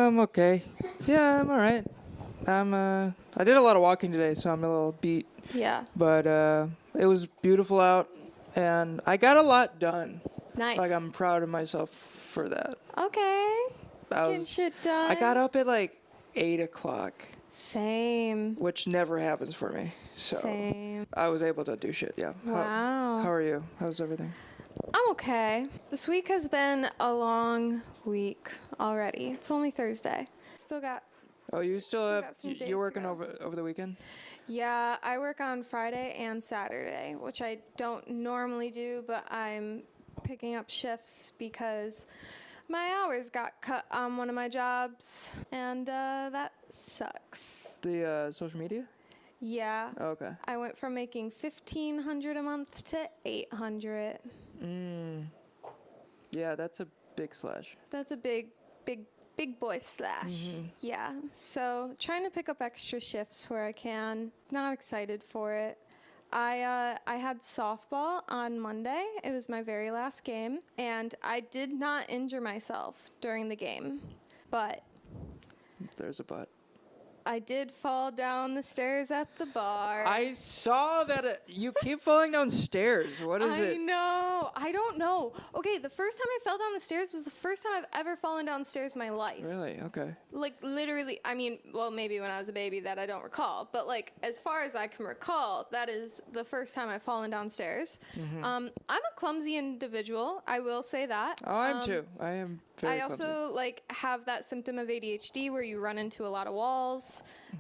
Okay. Yeah, I'm all right. I did a lot of walking today, so I'm a little beat. Yeah. But it was beautiful out, and I got a lot done. Nice. Like, I'm proud of myself for that. Okay. Getting shit done. I got up at like 8 o'clock, Same. which never happens for me. So Same. I was able to do shit, yeah. Wow. How are you? How's everything? I'm okay. This week has been a long week already. It's only Thursday. Still got... Oh, you still I have... got some days You're to working go. over the weekend? Yeah, I work on Friday and Saturday, which I don't normally do, but I'm picking up shifts because my hours got cut on one of my jobs, and that sucks. The social media? Yeah. Oh, okay. I went from making $1,500 a month to $800. Yeah, that's a big slash. That's a big boy slash. Yeah. So trying to pick up extra shifts where I can. Not excited for it. I had softball on Monday. It was my very last game, and I did not injure myself during the game, but There's a but. I did fall down the stairs at the bar. I saw that you keep falling down stairs. What is it? I know. I don't know. Okay, the first time I fell down the stairs was the first time I've ever fallen down stairs in my life. Really? Okay. Like, literally, I mean, well, maybe when I was a baby that I don't recall. But, like, as far as I can recall, that is the first time I've fallen downstairs. I'm a clumsy individual. I will say that. Oh, I am too. I am very I clumsy. also, like, have that symptom of ADHD where you run into a lot of walls.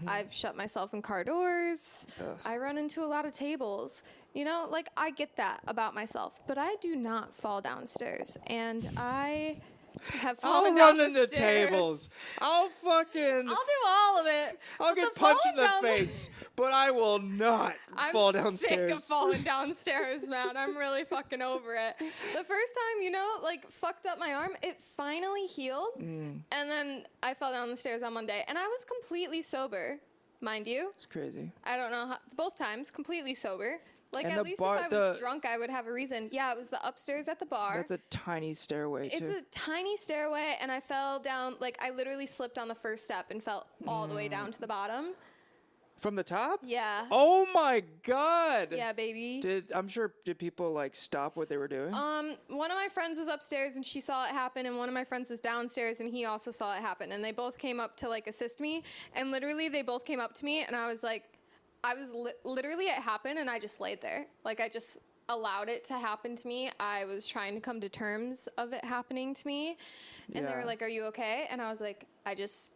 I've shut myself in car doors. Ugh. I run into a lot of tables. You know, like, I get that about myself. But I do not fall downstairs. And I have fallen I'll down run the into stairs. tables. I'll fucking... I'll do all of it. I'll But get the punched in falling the down face, but I will not fall downstairs. I'm sick of falling downstairs, man. I'm really fucking over it. The first time, you know, like, fucked up my arm, it finally healed. And then I fell down the stairs on Monday. And I was completely sober, mind you. It's crazy. I don't know how, both times, completely sober. Like, And at the least bar- if I was drunk, I would have a reason. Yeah, it was the upstairs at the bar. That's a tiny stairway, too. It's a tiny stairway, and I fell down, like, I literally slipped on the first step and fell all the way down to the bottom. From the top? Yeah. Oh, my God. Yeah, baby. Did people, like, stop what they were doing? One of my friends was upstairs and she saw it happen, and one of my friends was downstairs and he also saw it happen, and they both came up to, like, assist me, and literally they both came up to me, and I was like, literally it happened, and I just laid there. Like, I just allowed it to happen to me. I was trying to come to terms of it happening to me, and they were Yeah. like, "Are you okay?" And I was like, I just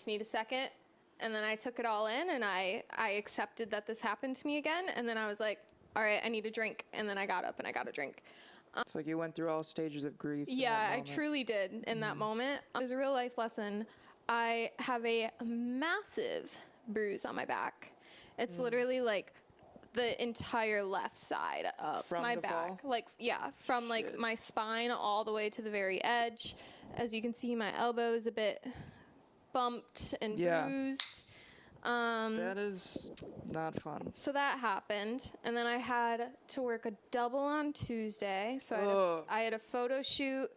need a second. And then I took it all in, and I accepted that this happened to me again, and then I was like, all right, I need a drink. And then I got up and I got a drink. It's like you went through all stages of grief. in Yeah, that I moment. truly did in that moment. It was a real life lesson. I have a massive bruise on my back. It's literally like the entire left side of From my the back. fall? Like, yeah, from like Shit. my spine all the way to the very edge. As you can see, my elbow is a bit bumped and Yeah. bruised. That is not fun. So that happened, and then I had to work a double on Tuesday. So Ugh. I had a photo shoot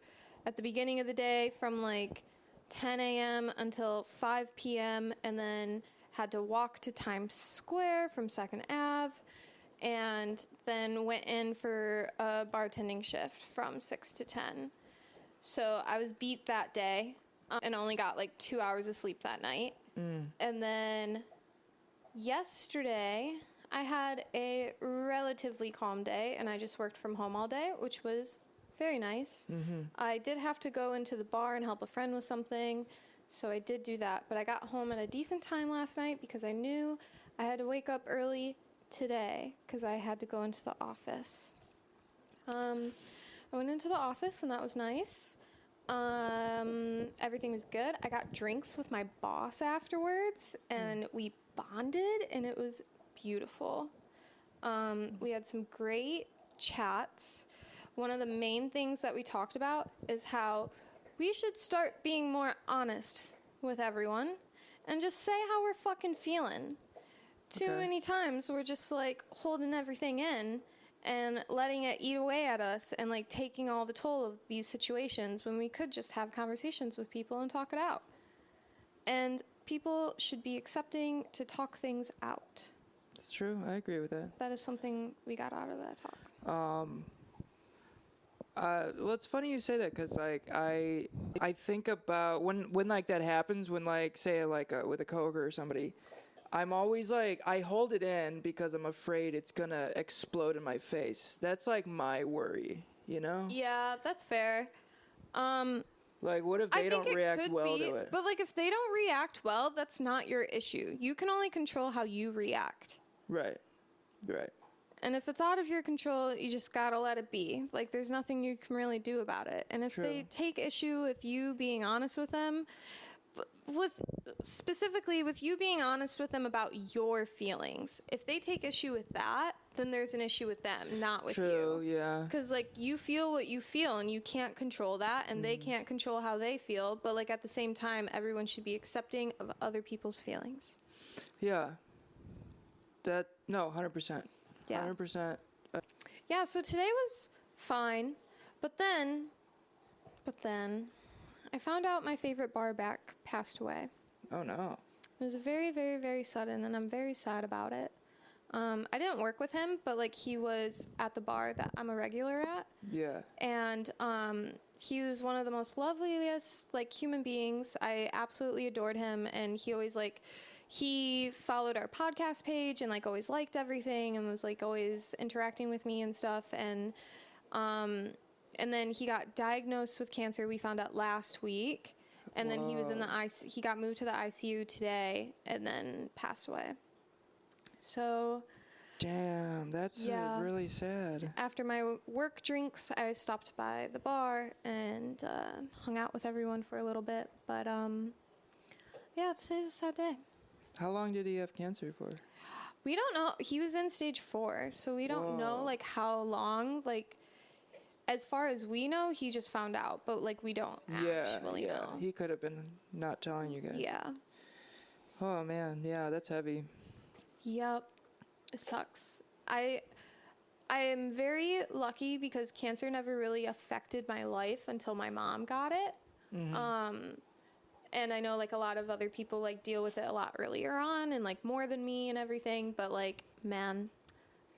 at the beginning of the day from like 10 a.m. until 5 p.m. and then had to walk to Times Square from 2nd Ave, and then went in for a bartending shift from 6 to 10. So I was beat that day and only got like 2 hours of sleep that night. And then yesterday, I had a relatively calm day, and I just worked from home all day, which was very nice. I did have to go into the bar and help a friend with something, so I did do that. But I got home at a decent time last night because I knew I had to wake up early today because I had to go into the office. I went into the office, and that was nice. Everything was good. I got drinks with my boss afterwards, and we bonded, and it was beautiful. We had some great chats. One of the main things that we talked about is how we should start being more honest with everyone and just say how we're fucking feeling. Too Okay. many times we're just like holding everything in and letting it eat away at us and like taking all the toll of these situations when we could just have conversations with people and talk it out. And people should be accepting to talk things out. It's true. I agree with that. That is something we got out of that talk. Well, it's funny you say that because like I think about when like that happens when like say like with a coworker or somebody, I'm always like I hold it in because I'm afraid it's gonna explode in my face. That's like my worry, you know? Yeah, that's fair. Like what if I they think don't it react could well be, to it? but like if they don't react well, that's not your issue. You can only control how you react. Right. Right. And if it's out of your control, you just gotta let it be. Like, there's nothing you can really do about it. And if True. they take issue with you being honest with them, specifically with you being honest with them about your feelings, if they take issue with that, then there's an issue with them, not with True, you. yeah. Because, like, you feel what you feel, and you can't control that, and they can't control how they feel. But, like, at the same time, everyone should be accepting of other people's feelings. Yeah. No, 100%. Yeah. 100%. Yeah, so today was fine, but then I found out my favorite bar back passed away. Oh no. It was very, very, very sudden, and I'm very sad about it. I didn't work with him, but like he was at the bar that I'm a regular at, Yeah. and he was one of the most loveliest like human beings. I absolutely adored him, and he always like. He followed our podcast page and like always liked everything and was like always interacting with me and stuff. And then he got diagnosed with cancer. We found out last week, and then he was in the he got moved to the ICU today and then passed away. So Damn, that's Yeah. really sad. after my work drinks, I stopped by the bar and hung out with everyone for a little bit. But yeah, today's a sad day. How long did he have cancer for? We don't know. He was in stage 4, so we don't know Whoa. like how long. Like, as far as we know, he just found out, but like we don't actually yeah. know. He could have been not telling you guys. Yeah. Oh man, yeah, that's heavy. Yep. It sucks. I am very lucky because cancer never really affected my life until my mom got it. And I know like a lot of other people like deal with it a lot earlier on and like more than me and everything, but like man,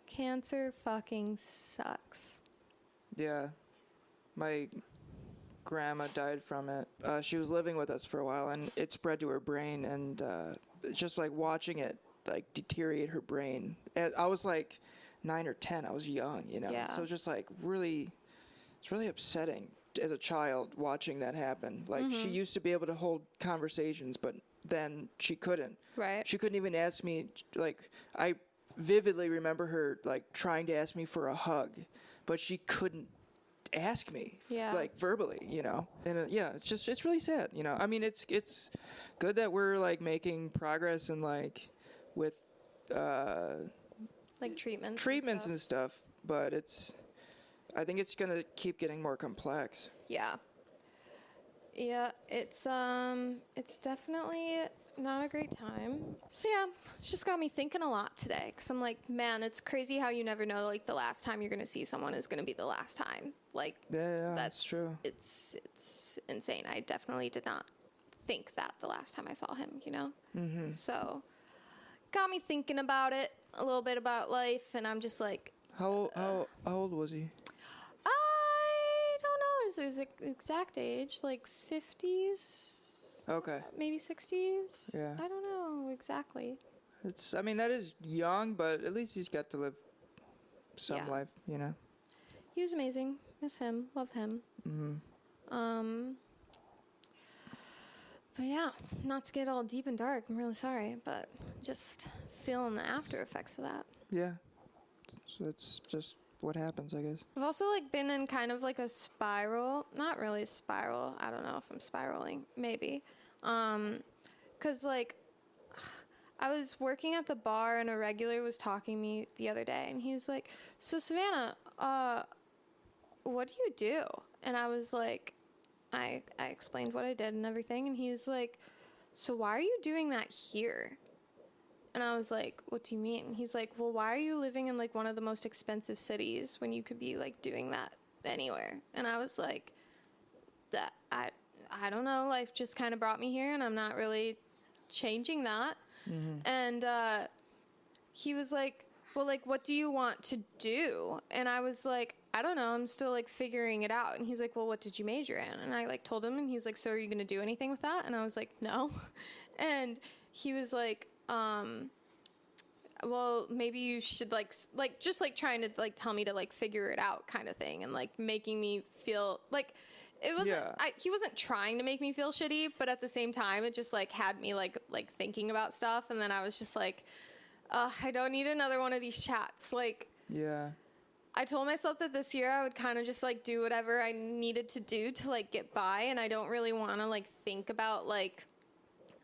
cancer fucking sucks. Yeah. My grandma died from it. She was living with us for a while and it spread to her brain and just like watching it like deteriorate her brain. And I was like 9 or 10. I was young, you know. Yeah. So just like really it's really upsetting as a child watching that happen. Like she used to be able to hold conversations, but then she couldn't. Right. She couldn't even ask me, like, I vividly remember her, like, trying to ask me for a hug, but she couldn't ask me, Yeah. like, verbally, you know? And, yeah, it's really sad, you know? I mean, it's good that we're, like, making progress and, like, with Like treatments. treatments and and stuff, but I think it's going to keep getting more complex. Yeah. Yeah, it's definitely not a great time. So yeah, it's just got me thinking a lot today cuz I'm like, man, it's crazy how you never know like the last time you're going to see someone is going to be the last time. Like Yeah, that's true. It's insane. I definitely did not think that the last time I saw him, you know? So got me thinking about it, a little bit about life, and I'm just like How old was he? I don't know his exact age, like 50s, Okay. maybe 60s. Yeah. I don't know exactly. I mean, that is young, but at least he's got to live some Yeah. life, you know? He was amazing. Miss him. Love him. But yeah, not to get all deep and dark. I'm really sorry, but just feeling the after effects of that. Yeah. So that's just what happens, I guess. I've also like been in kind of like a spiral. Not really a spiral. I don't know if I'm spiraling. Maybe. 'Cause like I was working at the bar and a regular was talking to me the other day and he's like, "So Savannah, what do you do?" And I was like, I explained what I did and everything, and he's like, "So why are you doing that here?" And I was like, "What do you mean?" He's like, "Well, why are you living in like one of the most expensive cities when you could be like doing that anywhere?" And I was like, "That I don't know, life just kind of brought me here and I'm not really changing that. And he was like, well, like, what do you want to do? And I was like, I don't know. I'm still like figuring it out. And he's like, well, what did you major in? And I like told him, and he's like, so are you going to do anything with that? And I was like, no. And he was like, well, maybe you should just like trying to like tell me to like figure it out kind of thing, and like making me feel like it wasn't, he wasn't trying to make me feel shitty, but at the same time, it just like had me like thinking about stuff. And then I was just like, I don't need another one of these chats. Like, Yeah. I told myself that this year I would kind of just like do whatever I needed to do to like get by. And I don't really want to like think about like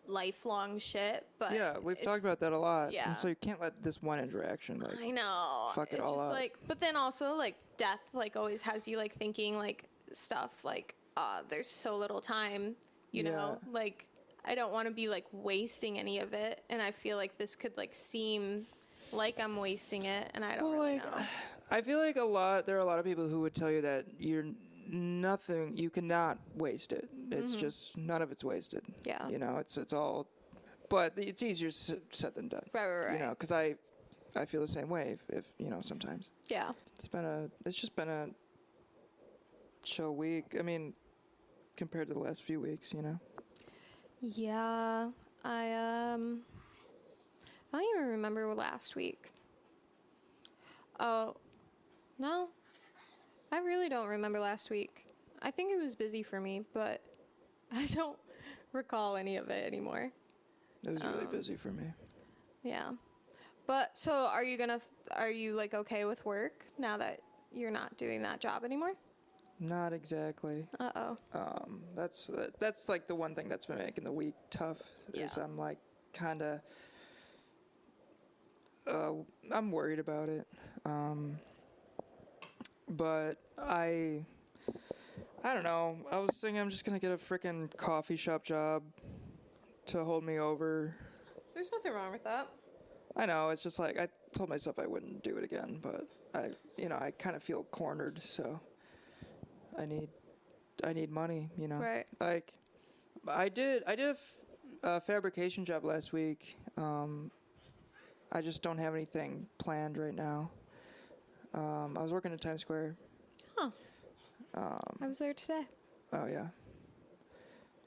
lifelong shit, but Yeah, we've talked about that a lot. Yeah. And so you can't let this one interaction like I know. fuck it it's all just up. like, but then also like death like always has you like thinking like stuff like there's so little time, you know, like I don't want to be like wasting any of it, and I feel like this could like seem like I'm wasting it, and I don't really know. I feel like there are a lot of people who would tell you that you cannot waste it. It's just none of it's wasted. Yeah. You know, it's all, but it's easier said than done. Right. You know, because I feel the same way. If you know, sometimes Yeah. it's just been a chill week. I mean, compared to the last few weeks, you know. Yeah. I don't even remember last week. Oh, no. I really don't remember last week. I think it was busy for me, but I don't recall any of it anymore. It was really busy for me. Yeah. But so are you like okay with work now that you're not doing that job anymore? Not exactly. Uh-oh. That's like the one thing that's been making the week tough. Is Yeah. I'm like kind of I'm worried about it. But I don't know. I was thinking I'm just gonna get a freaking coffee shop job to hold me over. There's nothing wrong with that. I know. It's just like I told myself I wouldn't do it again, but I kind of feel cornered. So I need money. You know. Right. Like I did a fabrication job last week. I just don't have anything planned right now. I was working in Times Square. Huh. I was there today. Oh yeah.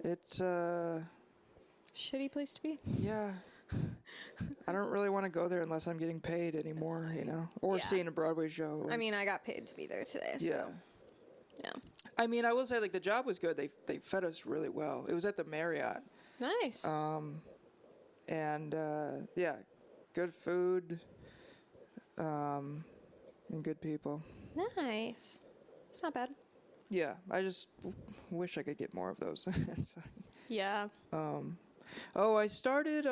It's Shitty place to be. yeah. I don't really want to go there unless I'm getting paid anymore, you know, or Yeah. seeing a Broadway show. I mean, I got paid to be there today. So. yeah. Yeah. I mean, I will say like the job was good. They fed us really well. It was at the Marriott. Nice. And yeah, good food. And good people. Nice. It's not bad. Yeah, I just wish I could get more of those. So, Yeah. oh, I started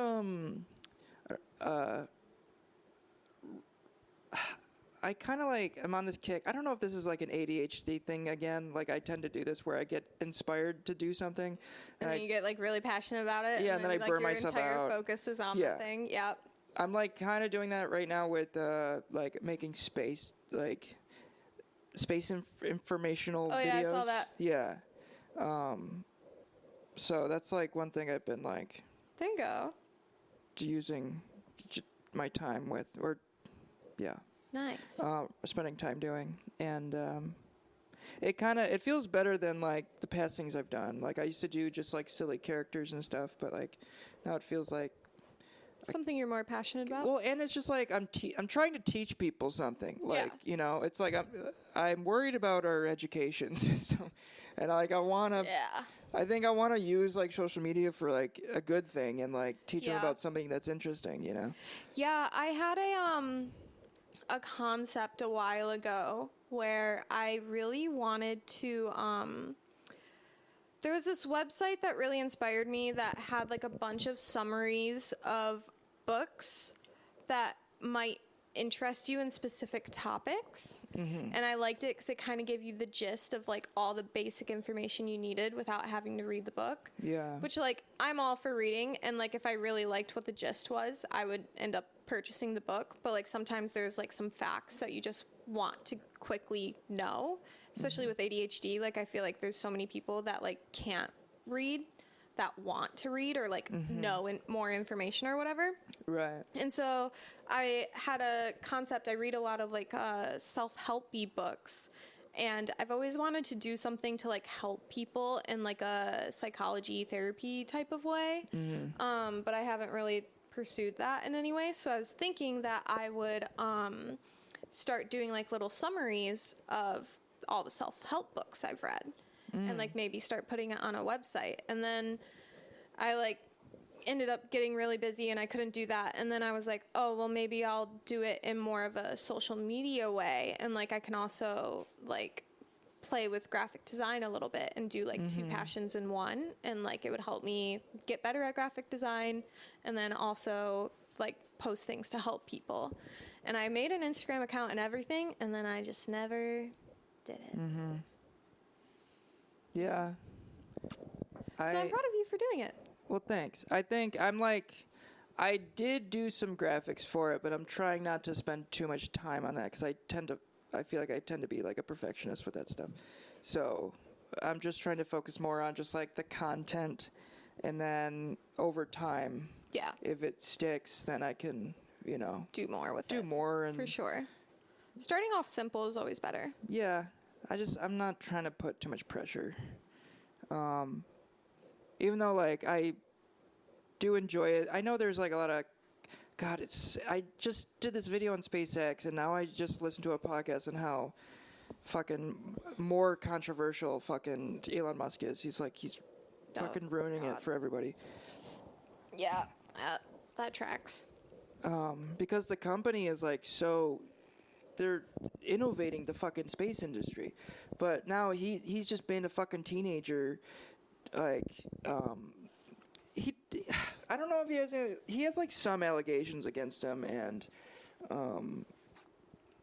I kind of like I'm on this kick. I don't know if this is like an ADHD thing again. Like I tend to do this where I get inspired to do something, And then you get like really passionate about it. Yeah, and then I like, burn your myself entire out. focus is on Yeah. the thing. Yep. I'm like kind of doing that right now with like making space informational Oh, videos. yeah, I saw that. Yeah. So that's like one thing I've been like There you go. using my time with, or yeah, Nice. spending time doing, and it feels better than like the past things I've done. Like I used to do just like silly characters and stuff, but like now it feels like Something you're more passionate about? well, and it's just like I'm trying to teach people something. Like you know, it's like I'm worried about our education system, and like I wanna. Yeah. I think I want to use like social media for like a good thing and like teach them Yeah. about something that's interesting. You know. Yeah, I had a concept a while ago where I really wanted to there was this website that really inspired me that had like a bunch of summaries of books that might interest you in specific topics. And I liked it because it kind of gave you the gist of like all the basic information you needed without having to read the book. Yeah. Which like I'm all for reading, and like if I really liked what the gist was, I would end up purchasing the book. But like sometimes there's like some facts that you just want to quickly know, especially with ADHD. Like I feel like there's so many people that like can't read that want to read or like know more information or whatever. Right. And so I had a concept. I read a lot of like self-helpy books, and I've always wanted to do something to like help people in like a psychology therapy type of way. But I haven't really pursued that in any way. So I was thinking that I would start doing like little summaries of all the self-help books I've read and like maybe start putting it on a website. And then I like ended up getting really busy and I couldn't do that. And then I was like, oh, well, maybe I'll do it in more of a social media way. And like, I can also like play with graphic design a little bit and do like two passions in one. And like, it would help me get better at graphic design and then also like post things to help people. And I made an Instagram account and everything. And then I just never did it. Yeah. So I'm proud of you for doing it. Well, thanks. I think I did do some graphics for it, but I'm trying not to spend too much time on that because I feel like I tend to be like a perfectionist with that stuff. So I'm just trying to focus more on just like the content, and then over time, Yeah. if it sticks, then I can, Do more with it. do more. And For sure. Starting off simple is always better. yeah, I'm not trying to put too much pressure. Even though like I do enjoy it, I know there's like a lot of, God, I just did this video on SpaceX and now I just listened to a podcast on how fucking more controversial fucking Elon Musk is. He's fucking ruining it for everybody. Yeah. That tracks. Because the company is like they're innovating the fucking space industry, but now he's just been a fucking teenager, like I don't know if he has like some allegations against him, and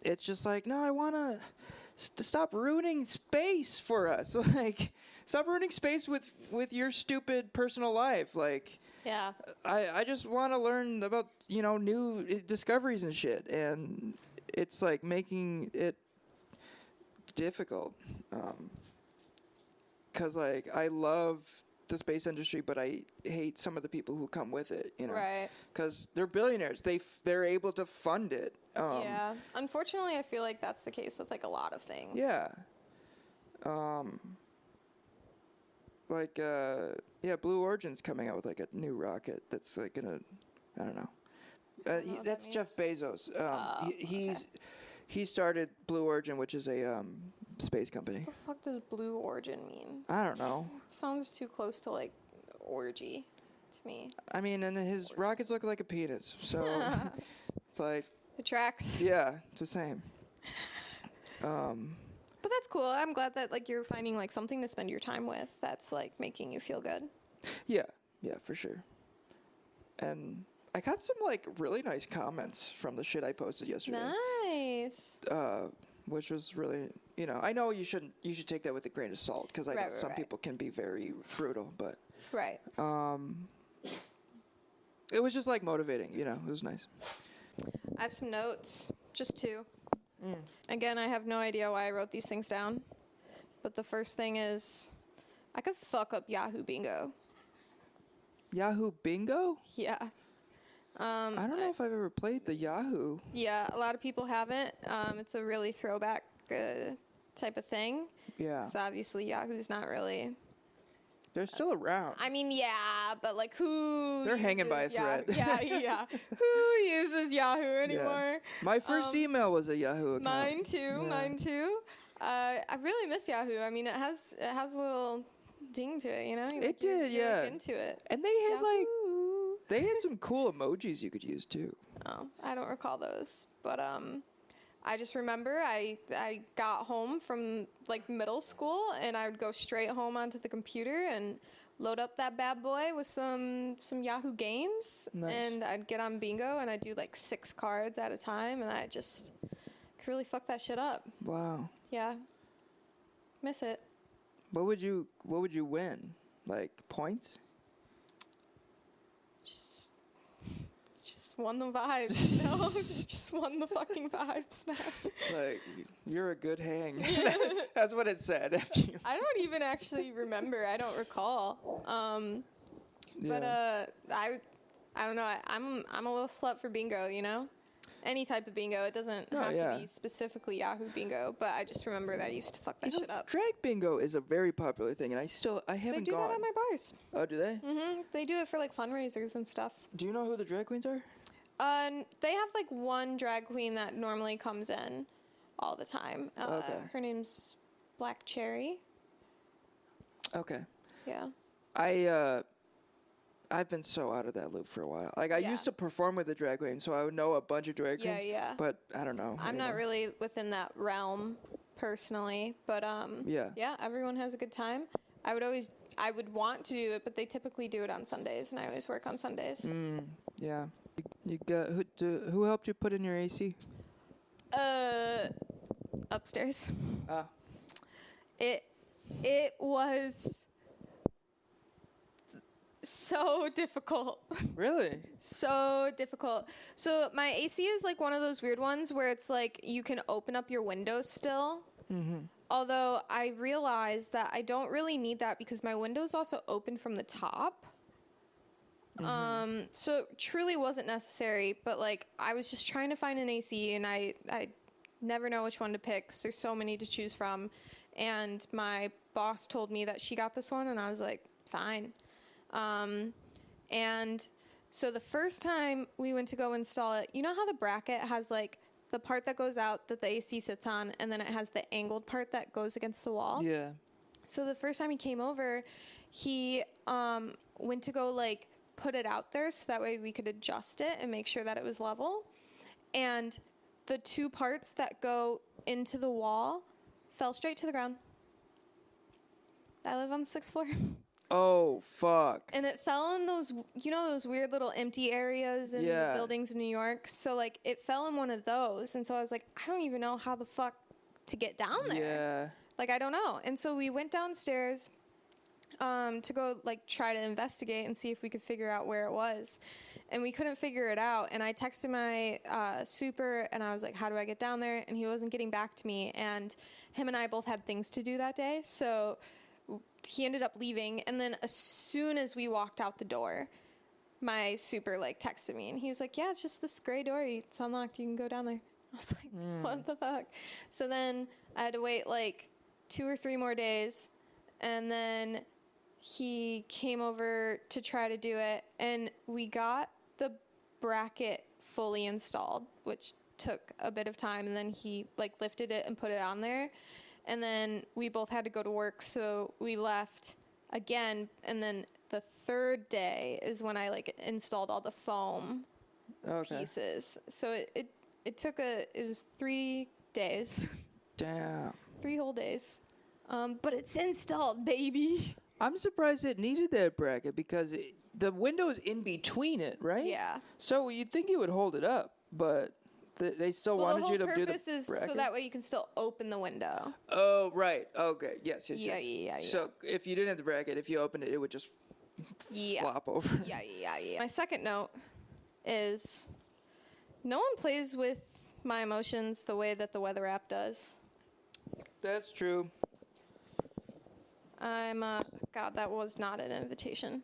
it's just like, no, I want to stop ruining space for us. Like, stop ruining space with your stupid personal life. Like, Yeah. I just want to learn about, new discoveries and shit. And it's like making it difficult. 'Cause like, I love the space industry, but I hate some of the people who come with it, Right. Cause they're billionaires. They're able to fund it. Yeah. Unfortunately, I feel like that's the case with like a lot of things. Yeah. Blue Origin's coming out with like a new rocket that's like gonna, I don't know. know what That's that Jeff Bezos. okay. He started Blue Origin, which is a space company. What the fuck does Blue Origin mean? I don't know. Sounds too close to like orgy to me. I mean, and his rockets look like a penis, so it's like, It tracks. yeah, it's the same. But that's cool. I'm glad that like you're finding like something to spend your time with that's like making you feel good. Yeah, for sure. And I got some like really nice comments from the shit I posted yesterday. Nice. Which was really, I know you should take that with a grain of salt because I know Right, some right. people can be very brutal, but Right. it was just like motivating, it was nice. I have some notes, just two. Again, I have no idea why I wrote these things down, but the first thing is I could fuck up Yahoo Bingo. Yahoo Bingo? Yeah. I don't know if I've ever played the Yahoo. Yeah, a lot of people haven't. It's a really throwback type of thing. Yeah. So obviously Yahoo's not really. They're still around. I mean, yeah, but like who? They're hanging by a uses thread. Yeah. Who uses Yahoo anymore? My first email was a Yahoo account. Mine too. Yeah. Mine too. I really miss Yahoo. I mean, it has a little ding to it, It did, you're, yeah. Like, into it. And they had Yahoo. they had some cool emojis you could use too. Oh, I don't recall those, but I just remember I got home from like middle school and I would go straight home onto the computer and load up that bad boy with some Yahoo games. Nice. And I'd get on Bingo and I'd do like 6 cards at a time and I just could really fuck that shit up. Wow. Yeah. Miss it. What would you win? Like points? Just won the vibes, just won the fucking vibes, man. Like, you're a good hang. That's what it said after you. I don't even actually remember. I don't recall. But Yeah. I don't know. I'm a little slut for bingo, you know? Any type of bingo. It doesn't have yeah. to be specifically Yahoo Bingo, but I just remember that I used to fuck that shit up. Drag bingo is a very popular thing, and I They haven't do gone. that at my bars. Oh, do they? They do it for like fundraisers and stuff. Do you know who the drag queens are? They have like one drag queen that normally comes in all the time. Okay. Her name's Black Cherry. Okay. Yeah. I've been so out of that loop for a while. Like I Yeah. used to perform with the drag queen, so I would know a bunch of drag Yeah, queens. yeah. But I don't know. I'm not anymore. really within that realm personally, but Yeah. everyone has a good time. I would want to do it, but they typically do it on Sundays, and I always work on Sundays. Yeah. You got who helped you put in your AC? Upstairs. Ah. It was so difficult. Really? So difficult. So my AC is like one of those weird ones where it's like you can open up your windows still. Although I realized that I don't really need that because my windows also open from the top. So it truly wasn't necessary, but like I was just trying to find an AC and I never know which one to pick 'cause there's so many to choose from. And my boss told me that she got this one and I was like, fine. And so the first time we went to go install it, you know how the bracket has like the part that goes out that the AC sits on and then it has the angled part that goes against the wall? Yeah. So the first time he came over, he went to go like put it out there so that way we could adjust it and make sure that it was level. And the two parts that go into the wall fell straight to the ground. I live on the 6th floor. Oh fuck. And it fell in those, you know, those weird little empty areas in Yeah. the buildings in New York. So like it fell in one of those. And so I was like, I don't even know how the fuck to get down there. Yeah. Like, I don't know. And so we went downstairs to go, like, try to investigate and see if we could figure out where it was. And we couldn't figure it out. And I texted my super, and I was like, how do I get down there? And he wasn't getting back to me. And him and I both had things to do that day. So he ended up leaving. And then as soon as we walked out the door, my super, like, texted me. And he was like, yeah, it's just this gray door. It's unlocked. You can go down there. I was like, what the fuck? So then I had to wait, like, 2 or 3 more days, and then he came over to try to do it, and we got the bracket fully installed, which took a bit of time, and then he like lifted it and put it on there, and then we both had to go to work, so we left again, and then the 3rd day is when I like installed all the foam pieces. So it took it was 3 days. Damn. 3 whole days. But it's installed, baby. I'm surprised it needed that bracket because the window's in between it, right? Yeah. So you'd think you would hold it up, but they still Well, the wanted whole you to do the purpose is bracket? so that way you can still open the window. Oh, right. Okay. Yes, yes, Yeah, yes. yeah, yeah. So if you didn't have the bracket, if you opened it, it would just Yeah. flop over. Yeah. My second note is no one plays with my emotions the way that the weather app does. That's true. God, that was not an invitation.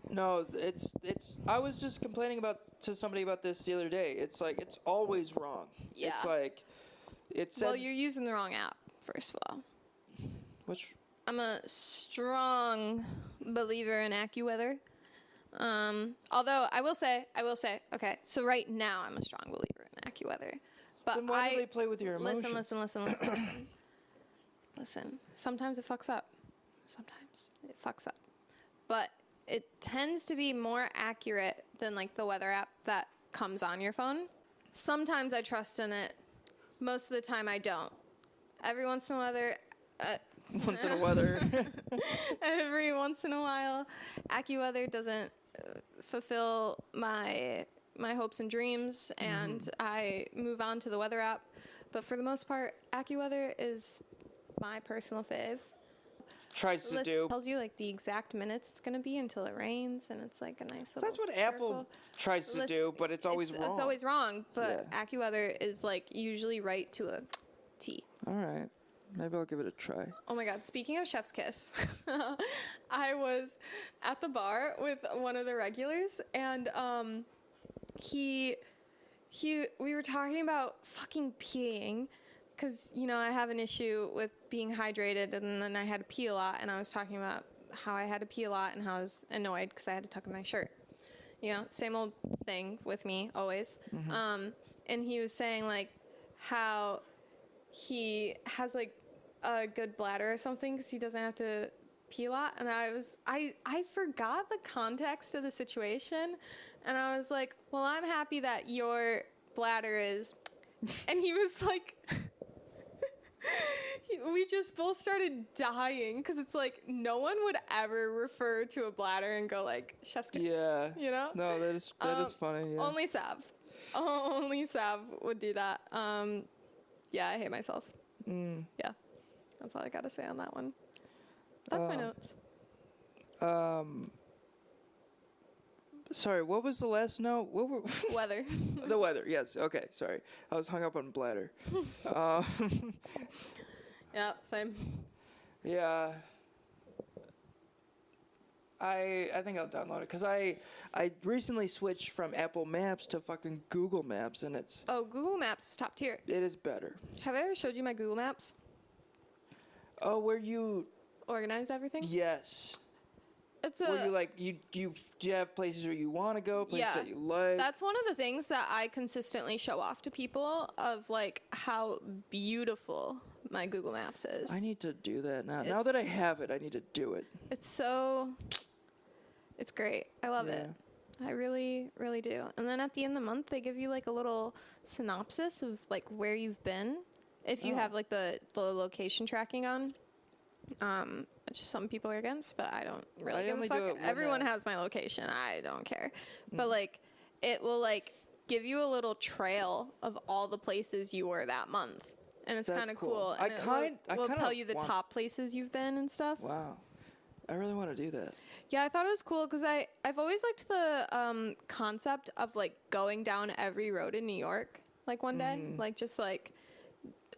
No, it's. I was just complaining to somebody about this the other day. It's like it's always wrong. Yeah. It's like it says. Well, you're using the wrong app, first of all. Which? I'm a strong believer in AccuWeather. Although I will say, okay, so right now I'm a strong believer in AccuWeather. But Then why do they play with your emotions? Listen. Sometimes it fucks up. Sometimes it fucks up. But it tends to be more accurate than like the weather app that comes on your phone. Sometimes I trust in it. Most of the time I don't. Every once in a while, Once in a weather. every once in a while, AccuWeather doesn't fulfill my hopes and dreams, and I move on to the weather app. But for the most part, AccuWeather is my personal fave. Tries to do. Tells you like the exact minutes it's gonna be until it rains, and it's like a nice little. That's what circle. Apple tries to do, but it's always wrong. It's always wrong, but Yeah. AccuWeather is like usually right to a T. All right. Maybe I'll give it a try. Oh my God, speaking of Chef's Kiss, I was at the bar with one of the regulars, and we were talking about fucking peeing, because, you know, I have an issue with being hydrated, and then I had to pee a lot, and I was talking about how I had to pee a lot and how I was annoyed because I had to tuck in my shirt. You know, same old thing with me, always. And he was saying, like, how he has, like, a good bladder or something because he doesn't have to pee a lot. And I forgot the context of the situation. And I was like, well, I'm happy that your bladder is. And he was like, we just both started dying because it's like no one would ever refer to a bladder and go like, chef's kiss. Yeah. You know? No, that is funny. Yeah. Only Sav. Only Sav would do that. Yeah, I hate myself. Yeah. That's all I got to say on that one. That's my notes. Sorry, what was the last note? What were Weather. the weather? Yes. Okay. Sorry, I was hung up on bladder. Yeah, same. Yeah. I think I'll download it because I recently switched from Apple Maps to fucking Google Maps, and Oh, Google Maps is top tier. it is better. Have I ever showed you my Google Maps? Oh, where you? Organized everything? Yes. It's Where you like do you have places where you want to go, places Yeah. that you like? That's one of the things that I consistently show off to people of like how beautiful my Google Maps is. I need to do that now. Now that I have it, I need to do it. It's great. I love it. I really, really do. And then at the end of the month, they give you like a little synopsis of like where you've been, if you have like the location tracking on. Which some people are against, but I don't really I give only a do fuck. it when Everyone has my location. I don't care. But like, it will like give you a little trail of all the places you were that month, and it's That's kind of cool. cool. I And it will kinda tell you the want- top places you've been and stuff. Wow, I really want to do that. Yeah, I thought it was cool because I've always liked the concept of like going down every road in New York like one day, like just like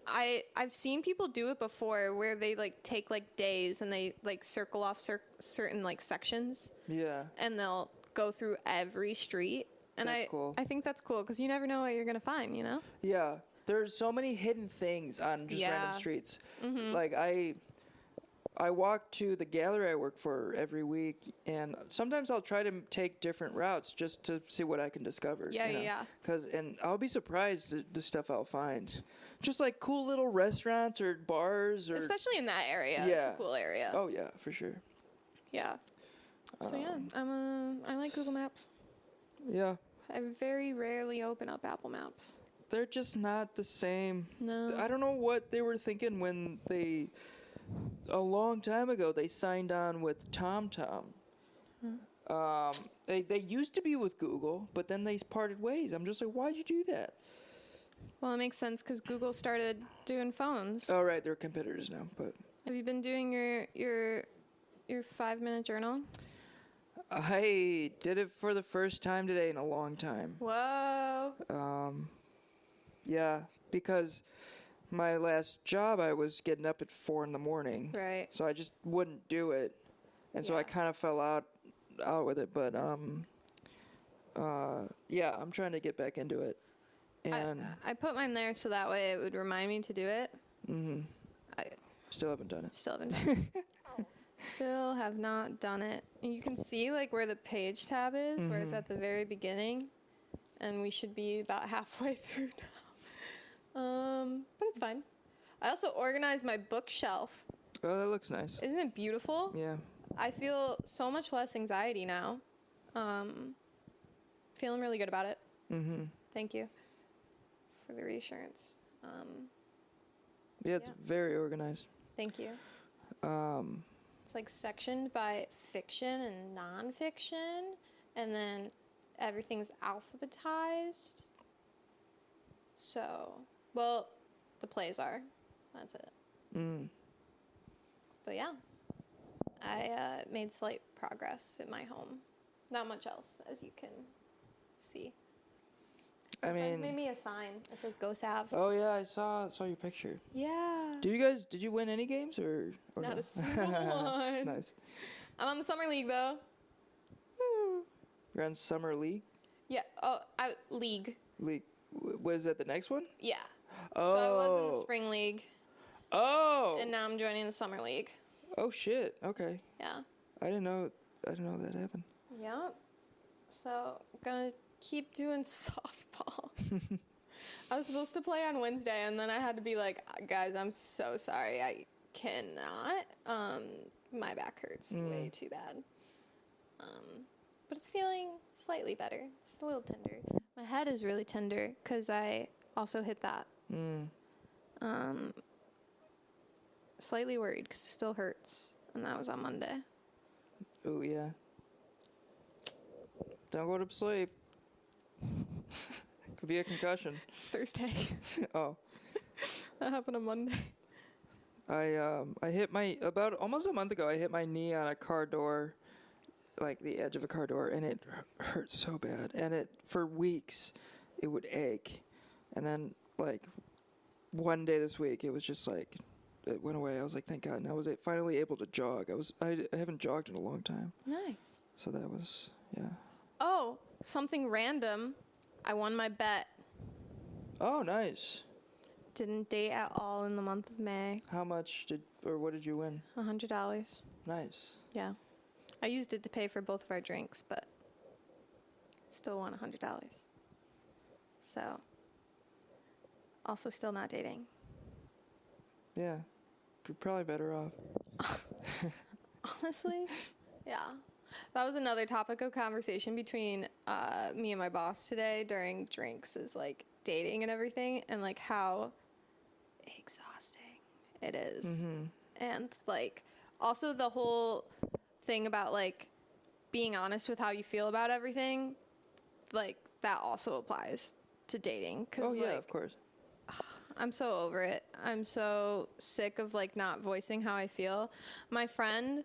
I've seen people do it before where they like take like days and they like circle off certain like sections Yeah. and they'll go through every street. And That's cool. I think that's cool because you never know what you're gonna find, you know? Yeah. There's so many hidden things on just random streets. Like I walk to the gallery I work for every week, and sometimes I'll try to take different routes just to see what I can discover. Yeah, you know? yeah. And I'll be surprised at the stuff I'll find. Just like cool little restaurants or bars or. Especially in that area. It's Yeah. a cool area. Oh yeah, for sure. Yeah. So yeah, I like Google Maps. Yeah. I very rarely open up Apple Maps. They're just not the same. No. I don't know what they were thinking when they, a long time ago, they signed on with TomTom. They used to be with Google, but then they parted ways. I'm just like, why'd you do that? Well, it makes sense because Google started doing phones. Oh, right, they're competitors now. But Have you been doing your 5-minute journal? I did it for the first time today in a long time. Whoa. Yeah, because my last job, I was getting up at 4 a.m. Right. So I just wouldn't do it, and so I Yeah. kind of fell out with it. But yeah, I'm trying to get back into it, and I put mine there so that way it would remind me to do it. I still haven't done it. still haven't done it. Still have not done it. And you can see like where the page tab is, where it's at the very beginning, and we should be about halfway through now. But it's fine. I also organized my bookshelf. Oh, that looks nice. Isn't it beautiful? Yeah. I feel so much less anxiety now. Feeling really good about it. Thank you for the reassurance. Yeah, it's very organized. Thank you. It's like sectioned by fiction and nonfiction, and then everything's alphabetized. So, well, the plays are. That's it. But yeah, I made slight progress in my home. Not much else, as you can see. I Friends made mean, me a sign that says "Go Sav." oh yeah, I saw your picture. Yeah. Did you win any games or Not no? a single one. Nice. I'm on the summer league though. Woo. You're on summer league. Yeah. League. League. Was that the next one? Yeah. Oh. So I was in the spring league, Oh. and now I'm joining the summer league. Oh shit. Okay. Yeah. I didn't know that happened. Yep. So gonna keep doing softball. I was supposed to play on Wednesday, and then I had to be like, guys, I'm so sorry, I cannot. My back hurts way too bad. But it's feeling slightly better. It's a little tender. My head is really tender because I also hit that. Slightly worried because it still hurts, and that was on Monday. Oh yeah. Don't go to sleep. Could be a concussion. It's Thursday. Oh. That happened on Monday. I hit my about almost a month ago. I hit my knee on a car door, like the edge of a car door, and it hurt so bad. And it for weeks, it would ache, and then like one day this week, it was just like it went away. I was like, thank God. And I was finally able to jog. I haven't jogged in a long time, Nice. so that was yeah. Oh, something random. I won my bet. Oh, nice. Didn't date at all in the month of May. How much what did you win? $100. Nice. Yeah. I used it to pay for both of our drinks, but still won $100. So, also still not dating. Yeah, you're probably better off. Honestly, yeah. That was another topic of conversation between me and my boss today during drinks is like dating and everything and like how exhausting it is. And like also the whole thing about like being honest with how you feel about everything, like that also applies to dating. 'Cause, Oh yeah, like, of course. I'm so over it. I'm so sick of like not voicing how I feel. My friend,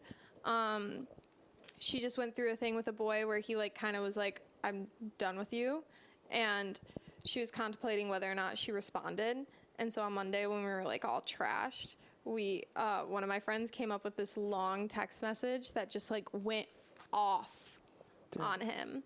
she just went through a thing with a boy where he like kind of was like, I'm done with you. And she was contemplating whether or not she responded. And so on Monday when we were like all trashed, one of my friends came up with this long text message that just like went off on him.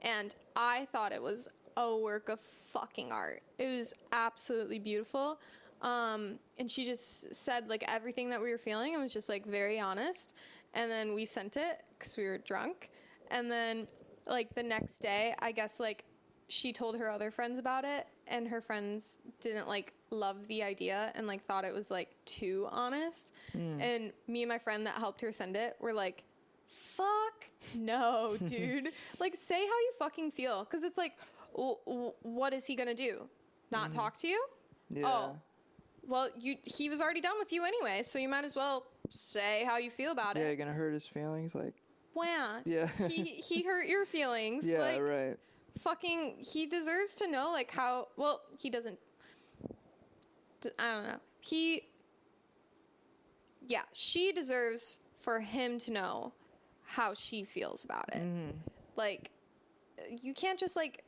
And I thought it was a work of fucking art. It was absolutely beautiful. And she just said like everything that we were feeling and was just like very honest. And then we sent it because we were drunk. And then like the next day, I guess like she told her other friends about it and her friends didn't like love the idea and like thought it was like too honest. And me and my friend that helped her send it were like, fuck no, dude. Like say how you fucking feel. Cause it's like, what is he gonna do? Not talk to you? Yeah. Oh, well, he was already done with you anyway, so you might as well say how you feel about Yeah, it. you're gonna hurt his feelings, like. Wah. Yeah. he hurt your feelings. Yeah, like, right. Fucking, he deserves to know, like, how, well, he doesn't, I don't know. She deserves for him to know how she feels about it. Like, you can't just, like,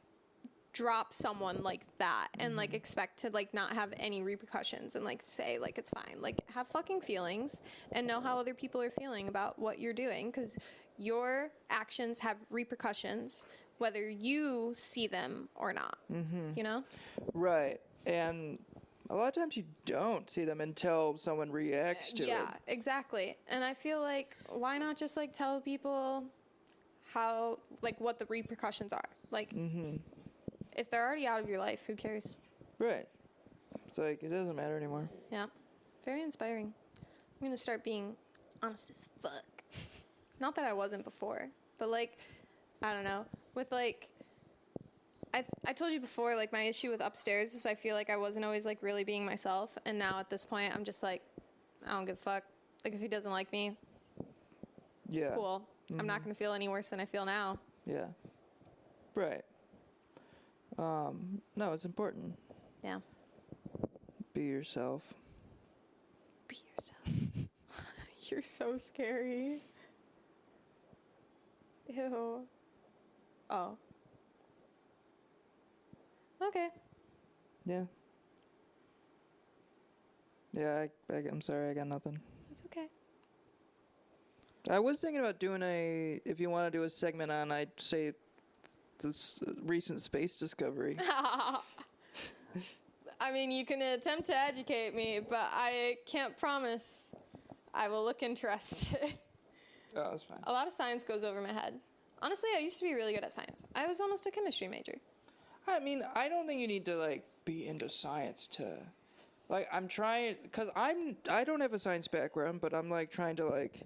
drop someone like that and, like, expect to, like, not have any repercussions and, like, say, like, it's fine. Like, have fucking feelings and know how other people are feeling about what you're doing, because your actions have repercussions whether you see them or not, you know? Right. And a lot of times you don't see them until someone reacts to it. Yeah, exactly. And I feel like, why not just, like, tell people how, like, what the repercussions are? Like, if they're already out of your life, who cares? Right. It's like, it doesn't matter anymore. Yeah. Very inspiring. I'm going to start being honest as fuck. Not that I wasn't before, but, like, I don't know. With, like, I told you before, like, my issue with Upstairs is I feel like I wasn't always, like, really being myself. And now at this point, I'm just like, I don't give a fuck. Like, if he doesn't like me, Yeah. cool. I'm not going to feel any worse than I feel now. Yeah. Right. No, it's important. Yeah. Be yourself. Be yourself. You're so scary. Ew. Oh. Okay. Yeah. Yeah, I'm sorry, I got nothing. It's okay. I was thinking about doing if you want to do a segment on, I'd say, this recent space discovery. I mean, you can attempt to educate me, but I can't promise I will look interested. Oh, that's fine. A lot of science goes over my head. Honestly, I used to be really good at science. I was almost a chemistry major. I mean, I don't think you need to, like, be into science to... Like, I'm trying... Because I don't have a science background, but I'm, like, trying to, like,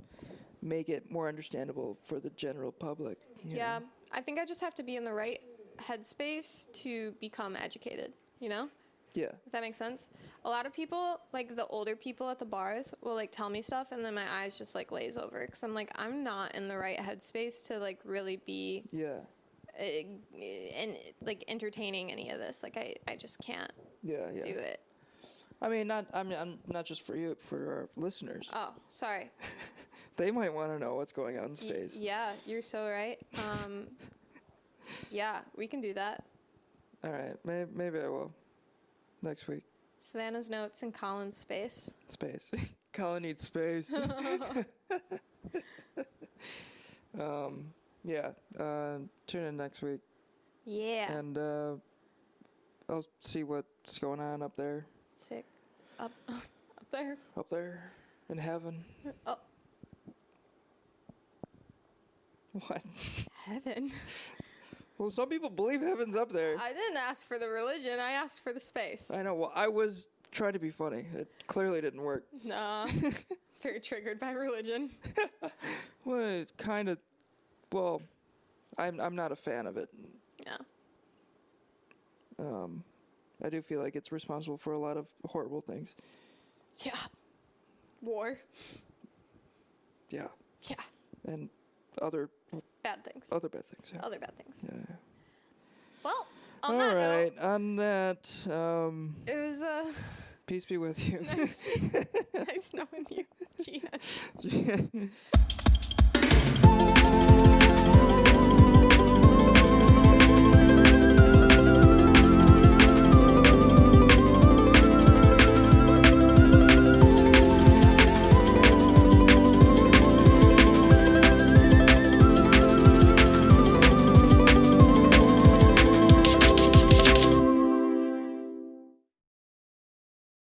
make it more understandable for the general public. You Yeah, know? I think I just have to be in the right headspace to become educated, you know? Yeah. If that makes sense. A lot of people, like the older people at the bars, will like tell me stuff and then my eyes just like glaze over because I'm like, I'm not in the right headspace to like really be Yeah. and like entertaining any of this. Like I just can't Yeah, yeah. do it. I mean, I'm not just for you, for our listeners. Oh, sorry. They might want to know what's going on in space. Yeah, you're so right. Yeah, we can do that. All right, maybe I will. Next week. Savannah's notes and Colin's space. Space. Colin needs space. Yeah. Tune in next week, Yeah. and I'll see what's going on up there. Sick. Up there. Up there in heaven. Oh, What? heaven. Well, some people believe heaven's up there. I didn't ask for the religion. I asked for the space. I know. Well, I was trying to be funny. It clearly didn't work. Nah. Very triggered by religion. Well, it kind of. Well, I'm not a fan of it. Yeah. I do feel like it's responsible for a lot of horrible things. Yeah. War. Yeah. Yeah. And other Bad things. bad things. Yeah. Other bad things. Yeah. Well, on All that right. On that, note, it was peace be with you. nice knowing you, Gian.